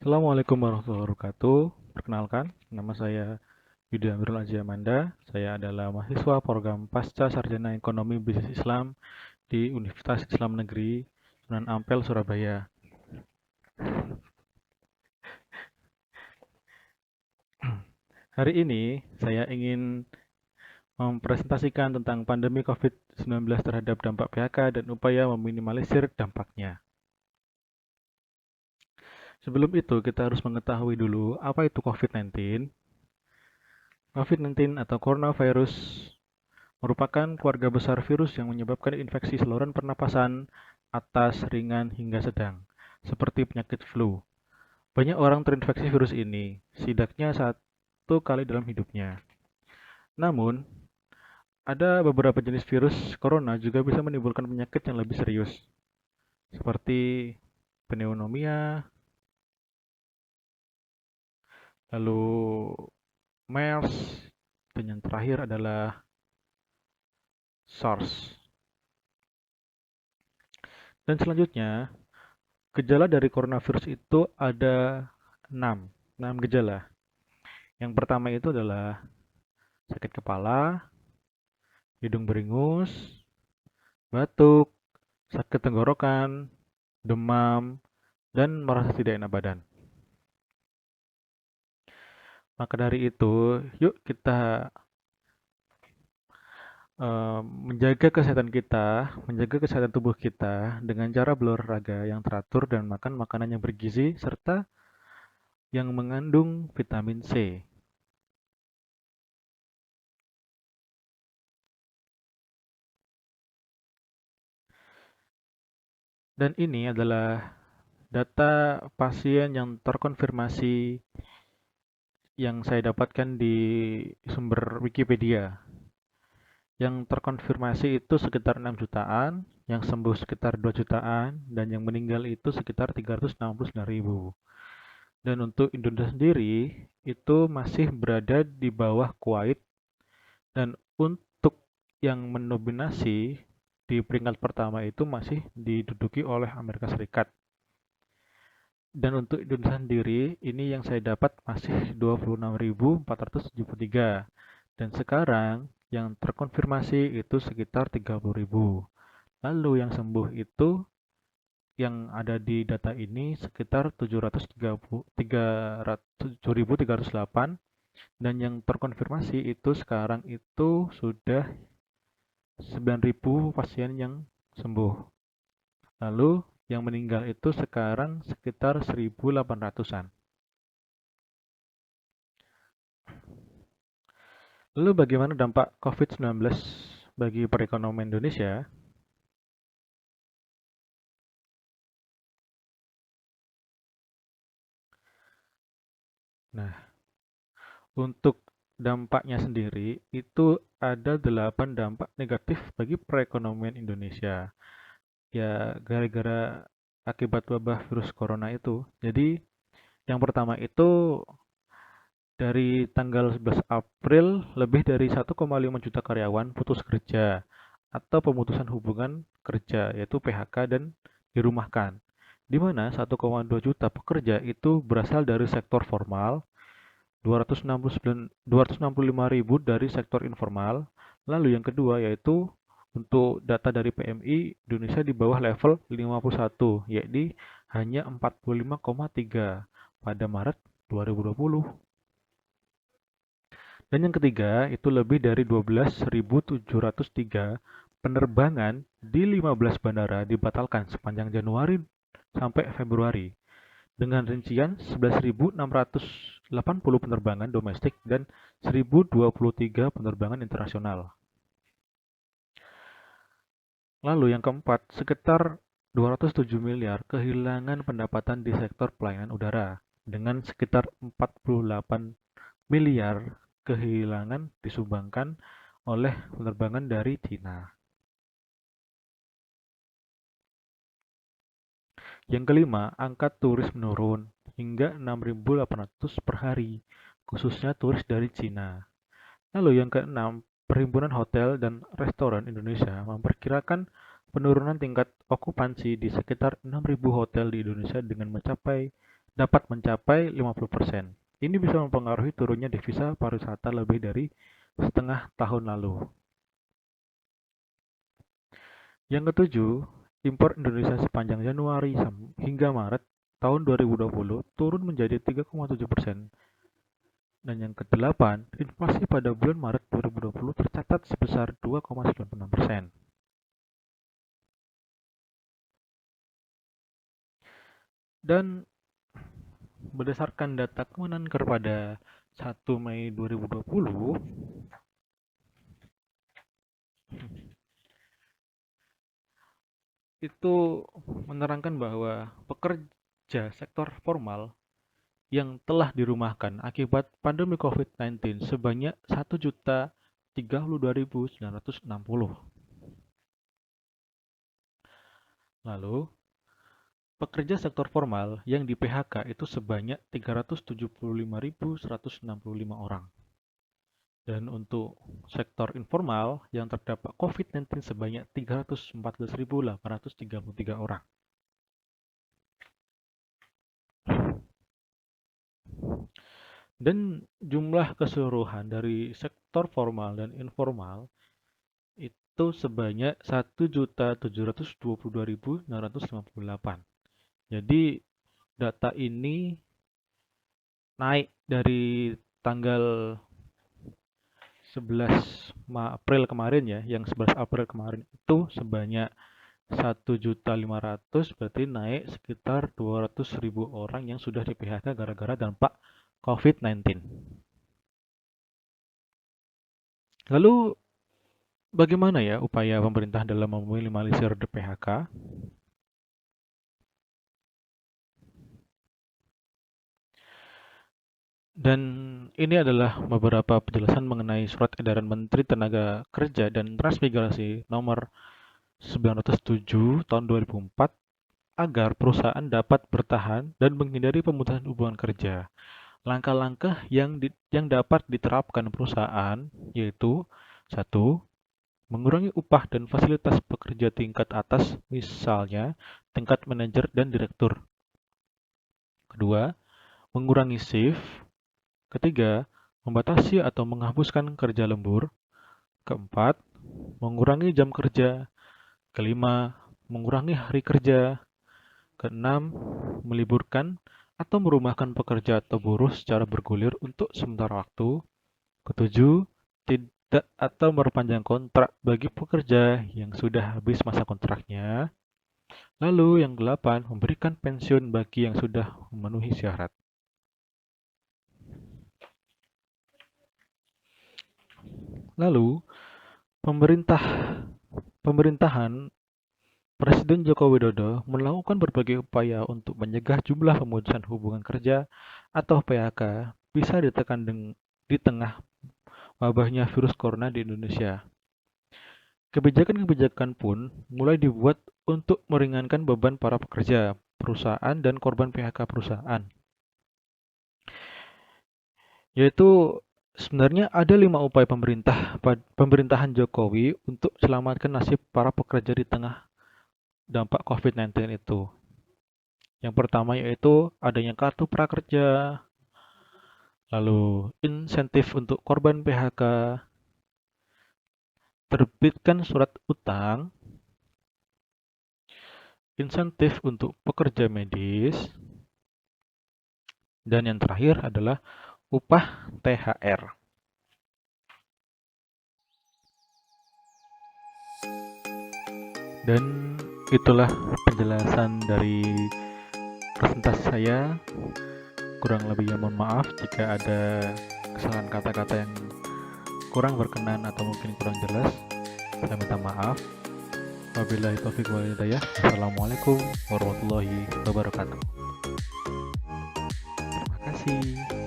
Assalamualaikum warahmatullahi wabarakatuh. Perkenalkan, nama saya Yudha Amirul Aji Amanda. Saya adalah mahasiswa program Pasca Sarjana Ekonomi Bisnis Islam di Universitas Islam Negeri Sunan Ampel, Surabaya. Hari ini saya ingin mempresentasikan tentang pandemi COVID-19 terhadap dampak PHK dan upaya meminimalisir dampaknya. Sebelum itu, kita harus mengetahui dulu apa itu COVID-19. COVID-19 atau coronavirus merupakan keluarga besar virus yang menyebabkan infeksi saluran pernapasan atas, ringan, hingga sedang, seperti penyakit flu. Banyak orang terinfeksi virus ini, setidaknya satu kali dalam hidupnya. Namun, ada beberapa jenis virus corona juga bisa menimbulkan penyakit yang lebih serius, seperti pneumonia, lalu MERS, dan yang terakhir adalah SARS. Dan selanjutnya, gejala dari coronavirus itu ada 6 gejala. Yang pertama itu adalah sakit kepala, hidung beringus, batuk, sakit tenggorokan, demam, dan merasa tidak enak badan. Maka dari itu, yuk kita menjaga kesehatan kita, menjaga kesehatan tubuh kita dengan cara berolahraga yang teratur dan makan makanan yang bergizi serta yang mengandung vitamin C. Dan ini adalah data pasien yang terkonfirmasi yang saya dapatkan di sumber Wikipedia. Yang terkonfirmasi itu sekitar 6 jutaan, yang sembuh sekitar 2 jutaan, dan yang meninggal itu sekitar 369.000. Dan untuk Indonesia sendiri, itu masih berada di bawah Kuwait, dan untuk yang mendominasi di peringkat pertama itu masih diduduki oleh Amerika Serikat. Dan untuk Indonesia sendiri, ini yang saya dapat masih 26.473. Dan sekarang yang terkonfirmasi itu sekitar 30.000. Lalu yang sembuh itu yang ada di data ini sekitar 7.308 dan yang terkonfirmasi itu sekarang itu sudah 9.000 pasien yang sembuh. Lalu yang meninggal itu sekarang sekitar 1.800-an. Lalu bagaimana dampak COVID-19 bagi perekonomian Indonesia? Nah, untuk dampaknya sendiri itu ada 8 dampak negatif bagi perekonomian Indonesia. Ya, gara-gara akibat wabah virus corona itu. Jadi, yang pertama itu dari tanggal 11 April lebih dari 1,5 juta karyawan putus kerja atau pemutusan hubungan kerja yaitu PHK dan dirumahkan. Di mana 1,2 juta pekerja itu berasal dari sektor formal, 265.000 dari sektor informal. Lalu yang kedua yaitu untuk data dari PMI, Indonesia di bawah level 51, yakni hanya 45,3 pada Maret 2020. Dan yang ketiga, itu lebih dari 12.703 penerbangan di 15 bandara dibatalkan sepanjang Januari sampai Februari, dengan rincian 11.680 penerbangan domestik dan 1.023 penerbangan internasional. Lalu yang keempat, sekitar 207 miliar kehilangan pendapatan di sektor pelayanan udara, dengan sekitar 48 miliar kehilangan disumbangkan oleh penerbangan dari Cina. Yang kelima, angka turis menurun hingga 6.800 per hari, khususnya turis dari Cina. Lalu yang keenam, Perhimpunan Hotel dan Restoran Indonesia memperkirakan penurunan tingkat okupansi di sekitar 6.000 hotel di Indonesia dengan mencapai dapat mencapai 50%. Ini bisa mempengaruhi turunnya devisa pariwisata lebih dari setengah tahun lalu. Yang ketujuh, impor Indonesia sepanjang Januari hingga Maret tahun 2020 turun menjadi 3,7%. Dan yang kedelapan, inflasi pada bulan Maret 2020 tercatat sebesar 2,96%. Dan berdasarkan data Kemenaker pada 1 Mei 2020, itu menerangkan bahwa pekerja sektor formal yang telah dirumahkan akibat pandemi COVID-19 sebanyak 1.032.960. Lalu, pekerja sektor formal yang di PHK itu sebanyak 375.165 orang. Dan untuk sektor informal yang terdampak COVID-19 sebanyak 314.833 orang. Dan jumlah keseluruhan dari sektor formal dan informal itu sebanyak 1.722.958. Jadi data ini naik dari tanggal 11 April kemarin ya, yang 11 April kemarin itu sebanyak 1.500.000, berarti naik sekitar 200.000 orang yang sudah di PHK gara-gara dampak COVID-19. Lalu bagaimana ya upaya pemerintah dalam meminimalisir PHK? Dan ini adalah beberapa penjelasan mengenai Surat Edaran Menteri Tenaga Kerja dan Transmigrasi nomor 907 tahun 2004 agar perusahaan dapat bertahan dan menghindari pemutusan hubungan kerja. Langkah-langkah yang dapat diterapkan perusahaan yaitu: 1. Mengurangi upah dan fasilitas pekerja tingkat atas, misalnya tingkat manajer dan direktur. Kedua, mengurangi shift. Ketiga, membatasi atau menghapuskan kerja lembur. Keempat, mengurangi jam kerja. Kelima, mengurangi hari kerja. Keenam, meliburkan atau merumahkan pekerja atau buruh secara bergulir untuk sementara waktu. Ketujuh, tidak atau memperpanjang kontrak bagi pekerja yang sudah habis masa kontraknya. Lalu yang ke-8, memberikan pensiun bagi yang sudah memenuhi syarat. Lalu, pemerintahan Presiden Joko Widodo melakukan berbagai upaya untuk mencegah jumlah pemutusan hubungan kerja atau PHK bisa ditekan di tengah wabahnya virus corona di Indonesia. Kebijakan-kebijakan pun mulai dibuat untuk meringankan beban para pekerja, perusahaan, dan korban PHK perusahaan. Yaitu sebenarnya ada 5 upaya pemerintahan Jokowi untuk selamatkan nasib para pekerja di tengah dampak COVID-19 itu. Yang pertama yaitu adanya kartu prakerja, lalu insentif untuk korban PHK, terbitkan surat utang, insentif untuk pekerja medis, dan yang terakhir adalah upah THR. Dan itulah penjelasan dari presentasi saya. Kurang lebihnya mohon maaf jika ada kesalahan kata-kata yang kurang berkenan atau mungkin kurang jelas. Saya minta maaf. Wabillahi taufiq wal hidayah. Wassalamualaikum warahmatullahi wabarakatuh. Terima kasih.